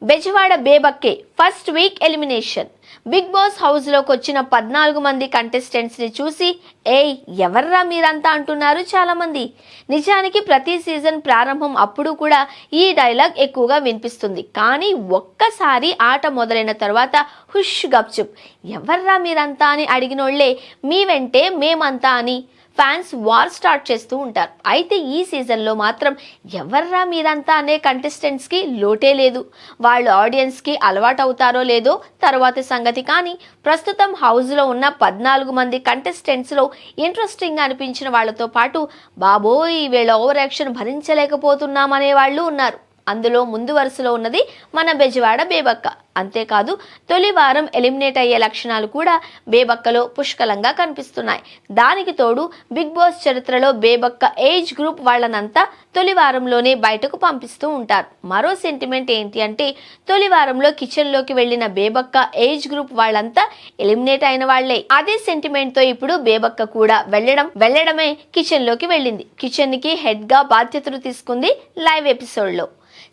బెజవాడ బేబక్కే first week elimination. Big boss house లోకి వచ్చిన 14 మంది కంటెస్టెంట్స్ ని చూసి ఏయ్ ఎవర్రా మీరంతా అంటున్నారు చాలా మంది. నిజానికి ప్రతి సీజన్ ప్రారంభం అప్పుడు కూడా ఈ డైలాగ్ ఎక్కువగా వినిపిస్తుంది. కానీ ఒక్కసారి ఆట మొదలైన తర్వాత హుష్ గప్చుప్ ఎవర్రా మీరంతా అని అడిగినోళ్లే మీ వెంటే మేమంతా అని ఫ్యాన్స్ వార్ స్టార్ట్ చేస్తూ ఉంటారు. అయితే ఈ సీజన్లో మాత్రం ఎవర్రా మీరంతా అనే కంటెస్టెంట్స్కి లోటే లేదు. వాళ్ళు ఆడియన్స్కి అలవాటు అవుతారో లేదో తర్వాత సంగతి. కానీ ప్రస్తుతం హౌస్లో ఉన్న 14 మంది కంటెస్టెంట్స్లో ఇంట్రెస్టింగ్గా అనిపించిన వాళ్ళతో పాటు బాబోయ్ వీళ్ళ ఓవర్ యాక్షన్ భరించలేకపోతున్నామనే వాళ్ళు ఉన్నారు. అందులో ముందు వరుసలో ఉన్నది మన బెజవాడ బేబక్క. అంతేకాదు తొలి వారం ఎలిమినేట్ అయ్యే లక్షణాలు కూడా బేబక్కలో పుష్కలంగా కనిపిస్తున్నాయి. దానికి తోడు బిగ్ బాస్ చరిత్రలో బేబక్క ఏజ్ గ్రూప్ వాళ్ళనంతా తొలి వారంలోనే బయటకు పంపిస్తూ ఉంటారు. మరో సెంటిమెంట్ ఏంటి అంటే తొలి వారంలో కిచెన్లోకి వెళ్లిన బేబక్క ఏజ్ గ్రూప్ వాళ్ళంతా ఎలిమినేట్ అయిన వాళ్లే. అదే సెంటిమెంట్ తో ఇప్పుడు బేబక్క కూడా వెళ్లడమే కిచెన్లోకి వెళ్ళింది. కిచెన్ కి హెడ్ గా బాధ్యతలు తీసుకుంది లైవ్ ఎపిసోడ్ లో.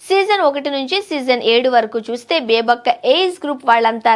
సీజన్ 1 నుంచి సీజన్ 7 వరకు చూస్తే బేబక్క ఏజ్ గ్రూప్ వాళ్ళంతా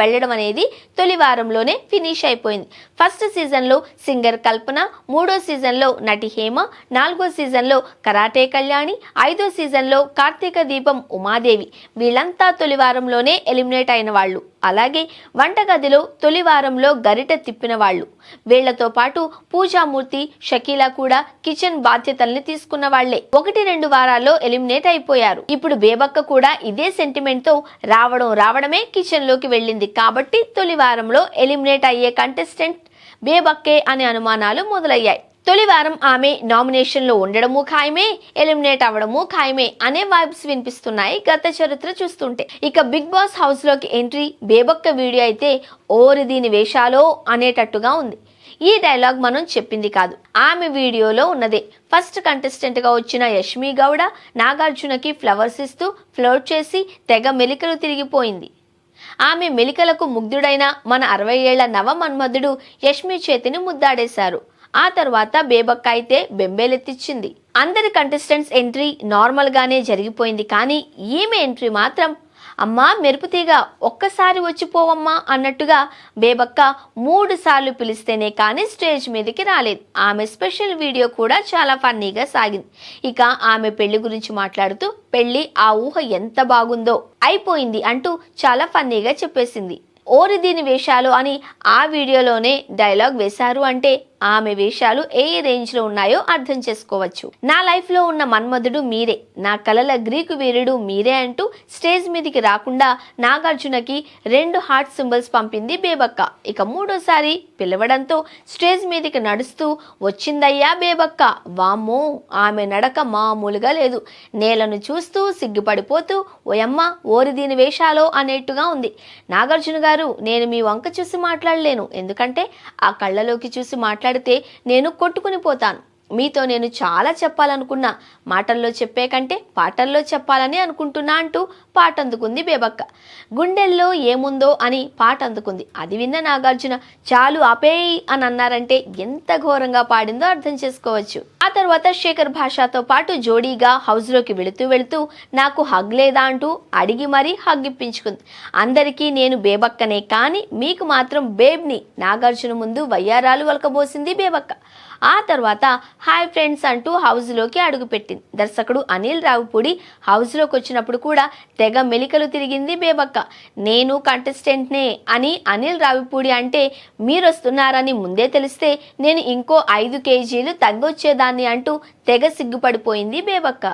వెళ్లడం అనేది తొలి వారంలోనే ఫినిష్ అయిపోయింది. ఫస్ట్ సీజన్లో సింగర్ కల్పన, 3వ సీజన్లో నటి హేమ, 4వ సీజన్లో కరాటే కళ్యాణి, 5వ సీజన్లో కార్తీక దీపం ఉమాదేవి వీళ్ళంతా తొలి వారంలోనే ఎలిమినేట్ అయిన వాళ్ళు. అలాగే వంటగదిలో తొలి వారంలో గరిట తిప్పిన వాళ్ళు. వీళ్లతో పాటు పూజామూర్తి, షకీలా కూడా కిచెన్ బాధ్యతల్ని తీసుకున్న వాళ్లే. 1-2 వారాల్లో ఎలిమినేట్ అయిపోయారు. ఇప్పుడు బేబక్క కూడా ఇదే సెంటిమెంట్ తో రావడమే కిచెన్ లోకి వెళ్ళింది. కాబట్టి తొలి వారంలో ఎలిమినేట్ అయ్యే కంటెస్టెంట్ బేబక్కే అనే అనుమానాలు మొదలయ్యాయి. తొలి వారం ఆమె నామినేషన్ లో ఉండడము ఖాయమే, ఎలిమినేట్ అవ్వడము ఖాయమే అనే వైబ్స్ వినిపిస్తున్నాయి గత చరిత్ర చూస్తుంటే. ఇక బిగ్ బాస్ హౌస్ లోకి ఎంట్రీ బేబక్క వీడియో అయితే ఓరి దీని వేషాలో అనేటట్టుగా ఉంది. ఈ డైలాగ్ మనం చెప్పింది కాదు, ఆమె వీడియోలో ఉన్నదే. ఫస్ట్ కంటెస్టెంట్ గా వచ్చిన యష్మి గౌడ నాగార్జునకి ఫ్లవర్స్ ఇస్తూ ఫ్లోట్ చేసి తెగ మెలికలు తిరిగిపోయింది. ఆమె మెలికలకు ముగ్ధుడైన మన 60 ఏళ్ల నవ మన్మధుడు యష్మి చేతిని ముద్దాడేశారు. ఆ తర్వాత బేబక్క అయితే బెంబేలెత్తిచ్చింది. అందరి కంటెస్టెంట్స్ ఎంట్రీ నార్మల్ గానే జరిగిపోయింది. కానీ ఈమె ఎంట్రీ మాత్రం అమ్మా మెరుపుతీగా ఒక్కసారి వచ్చిపోవమ్మా అన్నట్టుగా బేబక్క 3 సార్లు పిలిస్తేనే కానీ స్టేజ్ మీదకి రాలేదు. ఆమె స్పెషల్ వీడియో కూడా చాలా ఫన్నీగా సాగింది. ఇక ఆమె పెళ్లి గురించి మాట్లాడుతూ పెళ్లి ఆ ఊహ ఎంత బాగుందో అయిపోయింది అంటూ చాలా ఫన్నీగా చెప్పేసింది. ఓరి దీని వేషాలు అని ఆ వీడియోలోనే డైలాగ్ వేశారు అంటే ఆమె వేషాలు ఏ రేంజ్ లో ఉన్నాయో అర్థం చేసుకోవచ్చు. నా లైఫ్ లో ఉన్న మన్మధుడు మీరే, నా కలల గ్రీకు వీరుడు మీరే అంటూ స్టేజ్ మీదకి రాకుండా నాగార్జునకి 2 హార్ట్ సింబల్స్ పంపింది బేబక్క. ఇక 3వసారి పిలవడంతో స్టేజ్ మీదకి నడుస్తూ వచ్చిందయ్యా బేబక్క. వామ్మో ఆమె నడక మామూలుగా లేదు. నేలను చూస్తూ సిగ్గుపడిపోతూ ఓయమ్మ ఓరి దీని వేషాలో అనేట్టుగా ఉంది. నాగార్జున గారు నేను మీ వంక చూసి మాట్లాడలేను, ఎందుకంటే ఆ కళ్ళలోకి చూసి మాట్లాడితే నేను కొట్టుకుని పోతాను. మీతో నేను చాలా చెప్పాలనుకున్నా, మాటల్లో చెప్పే కంటే పాటల్లో చెప్పాలని అనుకుంటున్నా అంటూ పాట అందుకుంది బేబక్క. గుండెల్లో ఏముందో అని పాట అందుకుంది. అది విన్న నాగార్జున చాలు ఆపేయి అని అన్నారంటే ఎంత ఘోరంగా పాడిందో అర్థం చేసుకోవచ్చు. ఆ తర్వాత శేఖర్ భాషతో పాటు జోడీగా హౌస్ లోకి వెళుతూ నాకు హగ్ లేదా అంటూ అడిగి మరీ హగ్ ఇప్పించుకుంది. అందరికీ నేను బేబక్కనే, కానీ మీకు మాత్రం బేబ్ని నాగార్జున ముందు వయ్యారాలు వలకబోసింది బేబక్క. ఆ తర్వాత హాయ్ ఫ్రెండ్స్ అంటూ హౌస్ లోకి అడుగుపెట్టింది. దర్శకుడు అనిల్ రావిపూడి హౌస్ లోకి వచ్చినప్పుడు కూడా తెగ మెలికలు తిరిగింది బేబక్క. నేను కంటెస్టెంట్నే అని అనిల్ రావిపూడి అంటే మీరొస్తున్నారని ముందే తెలిస్తే నేను ఇంకో 5 కేజీలు తగ్గొచ్చేదాన్ని అంటూ తెగ సిగ్గుపడిపోయింది బేబక్క.